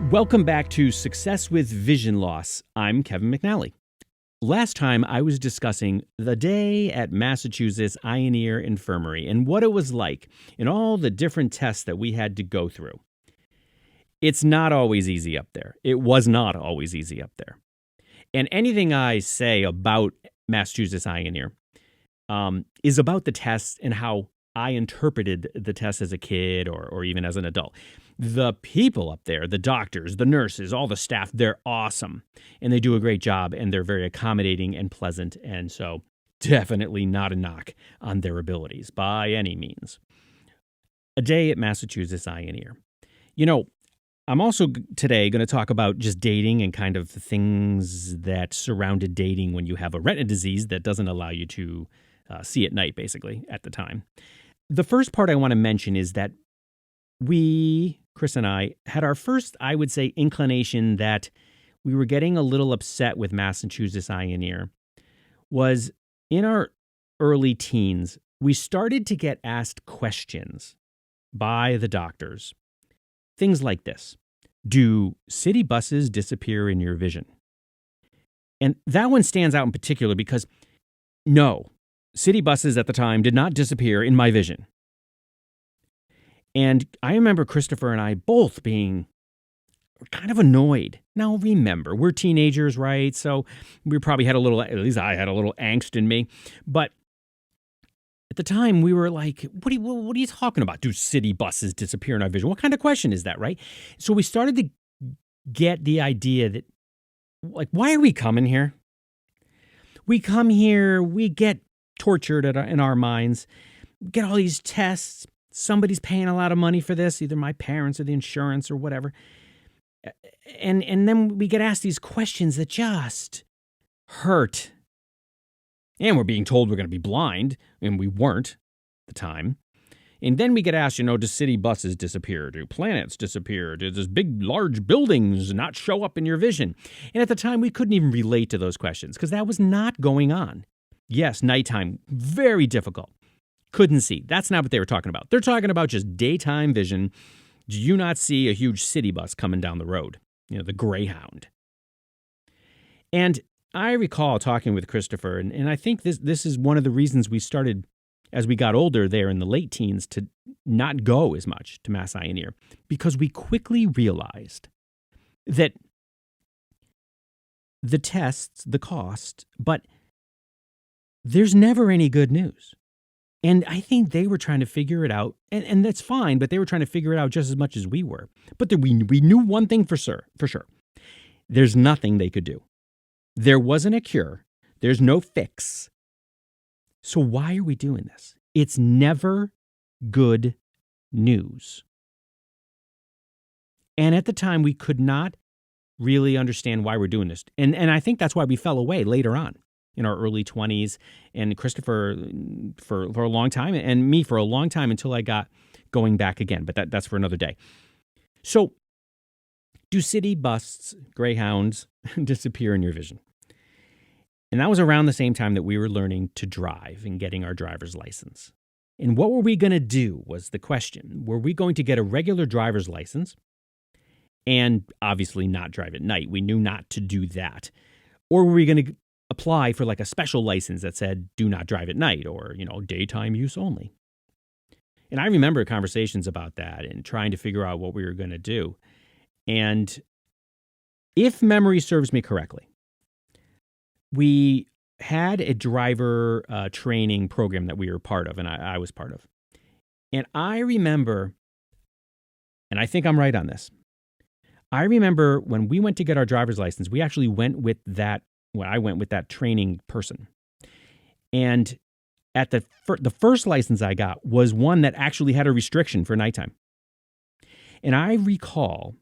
Welcome back to Success with Vision Loss. I'm Kevin McNally. Last time I was discussing the day at Massachusetts Eye and Ear Infirmary and what it was like and all the different tests that we had to go through. It's not always easy up there. It was not always easy up there. And anything I say about Massachusetts Eye and Ear is about the tests and how I interpreted the tests as a kid or even as an adult. The people up there, the doctors, the nurses, all the staff, they're awesome. And they do a great job, and they're very accommodating and pleasant. And so definitely not a knock on their abilities by any means. A day at Massachusetts Eye and Ear. You know, I'm also today going to talk about just dating and kind of the things that surrounded dating when you have a retina disease that doesn't allow you to see at night, basically, at the time. The first part I want to mention is that we, Chris and I, had our first, I would say, inclination that we were getting a little upset with Massachusetts Eye and Ear was in our early teens, we started to get asked questions by the doctors. Things like this. Do city buses disappear in your vision? And that one stands out in particular because, no, city buses at the time did not disappear in my vision. And I remember Christopher and I both being kind of annoyed. Now, remember, we're teenagers, right? So we probably had a little, at least I had a little angst in me. But at the time, we were like, what are you talking about? Do city buses disappear in our vision? What kind of question is that, right? So we started to get the idea that, like, why are we coming here? We come here, we get tortured in our minds, get all these tests. Somebody's paying a lot of money for this, either my parents or the insurance or whatever. And then we get asked these questions that just hurt. And we're being told we're going to be blind, and we weren't at the time. And then we get asked, do city buses disappear? Do planets disappear? Do those big, large buildings not show up in your vision? And at the time, we couldn't even relate to those questions because that was not going on. Yes, nighttime, very difficult. Couldn't see. That's not what they were talking about. They're talking about just daytime vision. Do you not see a huge city bus coming down the road? The Greyhound. And I recall talking with Christopher, and I think this is one of the reasons we started, as we got older there in the late teens, to not go as much to Mass Eye and Ear, because we quickly realized that the tests, the cost, but there's never any good news. And I think they were trying to figure it out, and that's fine, but they were trying to figure it out just as much as we were. But we knew one thing for sure. There's nothing they could do. There wasn't a cure. There's no fix. So why are we doing this? It's never good news. And at the time, we could not really understand why we're doing this. And I think that's why we fell away later on in our early 20s, and Christopher for a long time, and me for a long time until I got going back again. But that's for another day. So do city buses, Greyhounds, disappear in your vision? And that was around the same time that we were learning to drive and getting our driver's license. And what were we going to do was the question. Were we going to get a regular driver's license and obviously not drive at night? We knew not to do that. Or were we going to apply for like a special license that said, do not drive at night or, daytime use only? And I remember conversations about that and trying to figure out what we were going to do. And if memory serves me correctly, we had a driver training program that we were part of, and I was part of. And I remember, and I think I'm right on this, I remember when we went to get our driver's license, we actually went with that, I went with that training person. And at the first license I got was one that actually had a restriction for nighttime. And I recall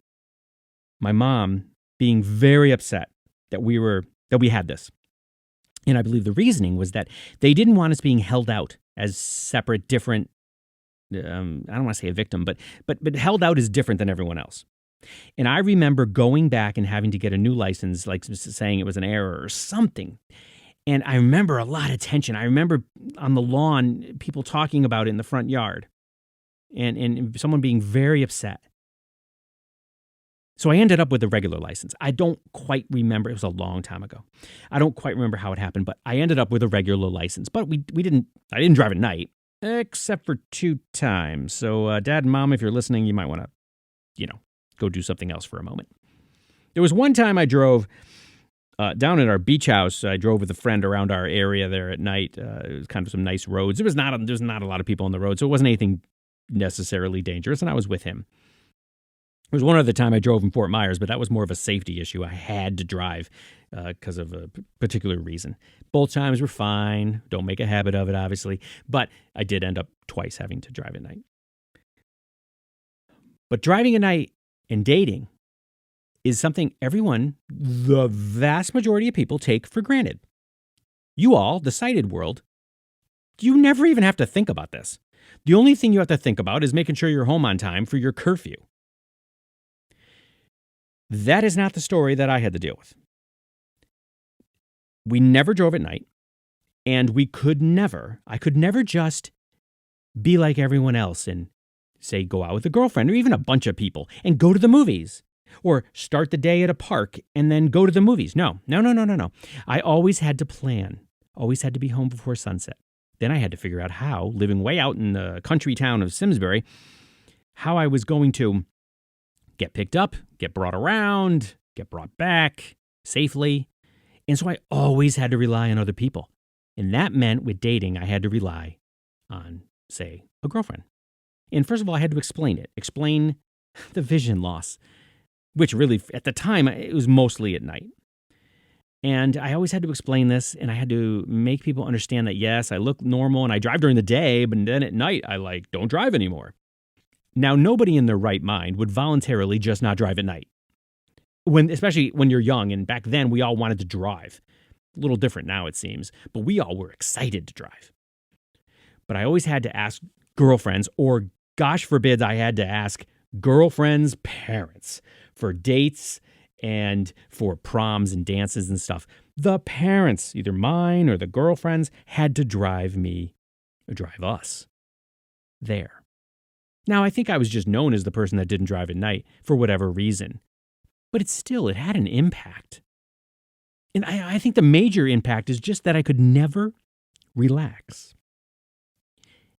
my mom being very upset that we had this. And I believe the reasoning was that they didn't want us being held out as separate, different, I don't want to say a victim, but held out as different than everyone else. And I remember going back and having to get a new license, like saying it was an error or something. And I remember a lot of tension. I remember on the lawn, people talking about it in the front yard and someone being very upset. So I ended up with a regular license. I don't quite remember. It was a long time ago. I don't quite remember how it happened, but I ended up with a regular license. But I didn't drive at night, except for 2 times. So Dad and Mom, if you're listening, you might want to, go do something else for a moment. There was one time I drove down at our beach house. I drove with a friend around our area there at night. It was kind of some nice roads. There's not a lot of people on the road, so it wasn't anything necessarily dangerous, and I was with him. There was one other time I drove in Fort Myers, but that was more of a safety issue. I had to drive because of a particular reason. Both times were fine. Don't make a habit of it, obviously, but I did end up twice having to drive at night. But driving at night and dating is something the vast majority of people, take for granted. You all, the sighted world, you never even have to think about this. The only thing you have to think about is making sure you're home on time for your curfew. That is not the story that I had to deal with. We never drove at night, and I could never just be like everyone else and say go out with a girlfriend or even a bunch of people and go to the movies or start the day at a park and then go to the movies. No. I always had to plan, always had to be home before sunset. Then I had to figure out how, living way out in the country town of Simsbury, how I was going to get picked up, get brought around, get brought back safely. And so I always had to rely on other people. And that meant with dating, I had to rely on, say, a girlfriend. And first of all, I had to explain the vision loss, which really, at the time, it was mostly at night. And I always had to explain this, and I had to make people understand that, yes, I look normal and I drive during the day, but then at night, I don't drive anymore. Now, nobody in their right mind would voluntarily just not drive at night, especially when you're young. And back then, we all wanted to drive. A little different now, it seems, but we all were excited to drive. But I always had to ask girlfriends, or gosh forbid, I had to ask girlfriends' parents for dates and for proms and dances and stuff. The parents, either mine or the girlfriends, had to drive us there. Now, I think I was just known as the person that didn't drive at night for whatever reason, but it had an impact. And I think the major impact is just that I could never relax.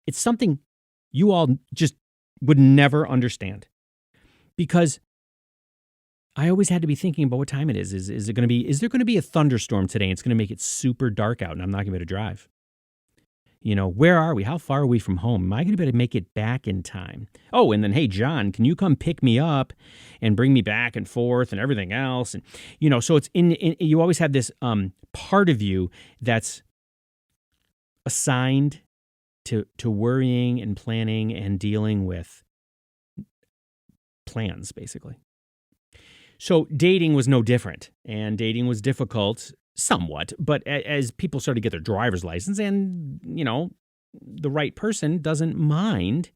It's something you all just would never understand, because I always had to be thinking about what time it is. Is there going to be a thunderstorm today? And it's going to make it super dark out and I'm not going to be able to drive. Where are we? How far are we from home? Am I going to be able to make it back in time? Oh, and then, hey, John, can you come pick me up and bring me back and forth and everything else? And, so it's you always have this part of you that's assigned to worrying and planning and dealing with plans, basically. So dating was no different, and dating was difficult somewhat, but as people started to get their driver's license and, the right person doesn't mind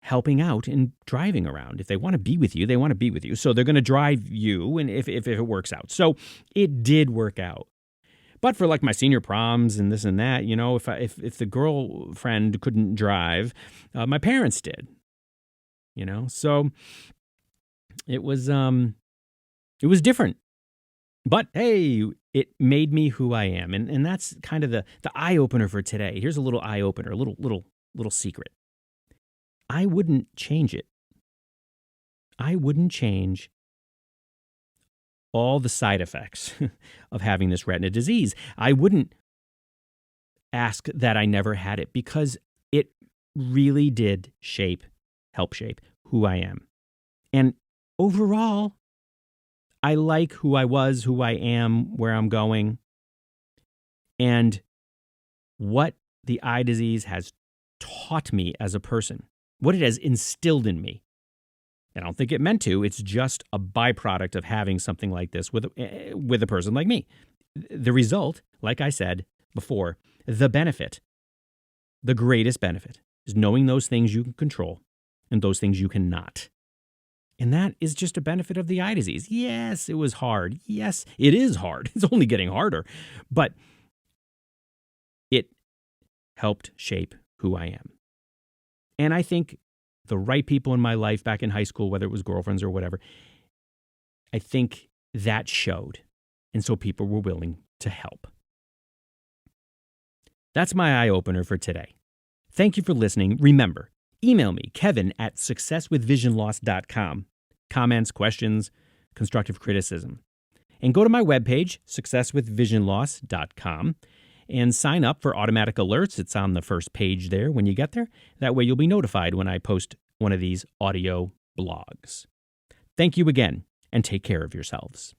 helping out and driving around. If they want to be with you, they want to be with you. So they're going to drive you, and if it works out. So it did work out. But for my senior proms and this and that, if the girlfriend couldn't drive, my parents did. So it was different. But hey, it made me who I am, and that's kind of the eye opener for today. Here's a little eye opener, a little secret. I wouldn't change it. I wouldn't change all the side effects of having this retina disease. I wouldn't ask that I never had it, because it really did help shape who I am. And overall, I like who I was, who I am, where I'm going, and what the eye disease has taught me as a person, what it has instilled in me. And I don't think it meant to. It's just a byproduct of having something like this with a person like me. The result, like I said before, the benefit, the greatest benefit, is knowing those things you can control and those things you cannot. And that is just a benefit of the eye disease. Yes, it was hard. Yes, it is hard. It's only getting harder. But it helped shape who I am. And I think the right people in my life back in high school, whether it was girlfriends or whatever, I think that showed. And so people were willing to help. That's my eye-opener for today. Thank you for listening. Remember, email me, kevin@successwithvisionloss.com. Comments, questions, constructive criticism. And go to my webpage, successwithvisionloss.com, and sign up for automatic alerts. It's on the first page there when you get there. That way you'll be notified when I post one of these audio blogs. Thank you again, and take care of yourselves.